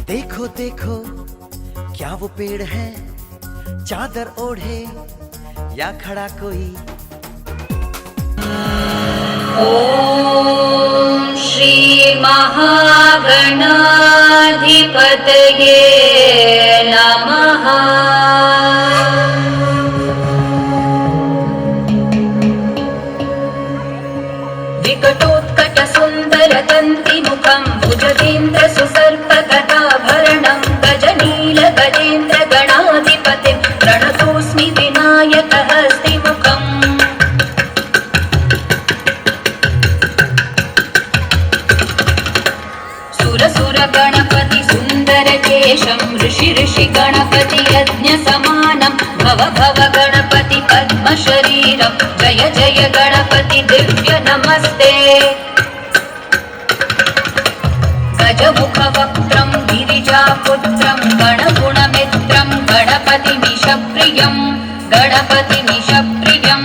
देखो देखो क्या वो पेड़ है, चादर ओढ़े या खड़ा कोई। ओम श्री महागणाधिपतये नमः। विकटोत्कट सुंदर तंतिमुखं भुजगेन्द्र सुसर्पगदाभरणं गजनील गजेन्द्र गणाधिपतिं प्रणतोऽस्मि विनायक हस्तिमुखम्। सुर गणपति सुंदर केशं ऋषि ऋषि गणपति यज्ञ समानं भव भव गणपति पद्म शरीरं जय जय गणपति दिव्य नमस्ते। गजमुख वक्त्रं गिरिजापुत्रं गणगुणमित्रं गणपतिमीशप्रियं गणपतिमीशप्रियं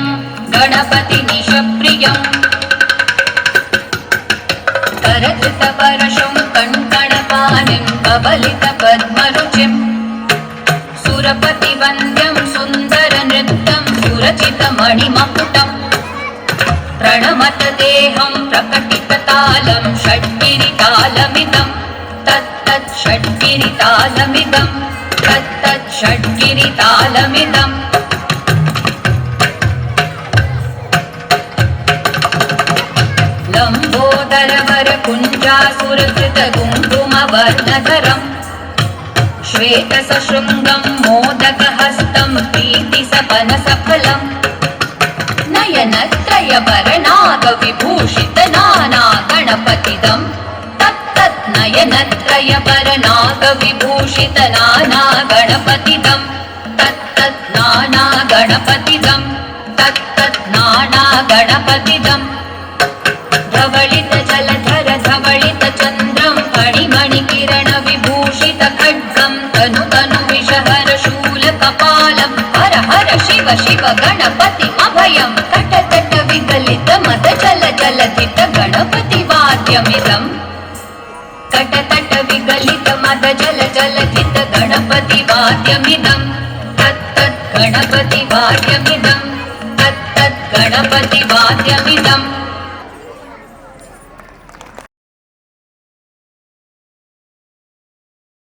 गणपतिमीशप्रियम्। करधृतपरशुं कङ्कणपाणिं कबलितपद्मरुचिं सुरपतिवन्द्यं सुन्दरनृत्यं सुरचितमणिमकुटम्। प्रणमत देहं प्रकटिततालं षड्गिरितालमिदं तत्तत् षड्गिरितालमिदं तत्तत् षड्गिरितालमिदम्। लम्बोदरवर कुञ्जासुरकृत कुङ्कुमवर्णधरम् श्वेतसशृङ्गं मोदकहस्तं प्रीतिसपनसफलम्। नयनत्रयवरनागविभूषित नाना गणपतिदं तत्तत् नयनत्रयवरनागविभूषित नाना गणपतिदं तत्तत् नाना गणपतिदं तत्तत् नाना गणपतिदम्। धवलित जलधर धवलित चन्द्रं फणिमणि किरण विभूषित खड्गं तनु तनु विषहर शूल कपालं हर हर शिव शिव गणपतिमभयं। तट तट विगलित मद जल जलधित गणपति वाद्यमिदं तट तट विगलित मद जल जलधित गणपति वाद्यमिदं तत्तत् गणपति वाद्यमिदं तत्तत् गणपति वाद्यमिदम्।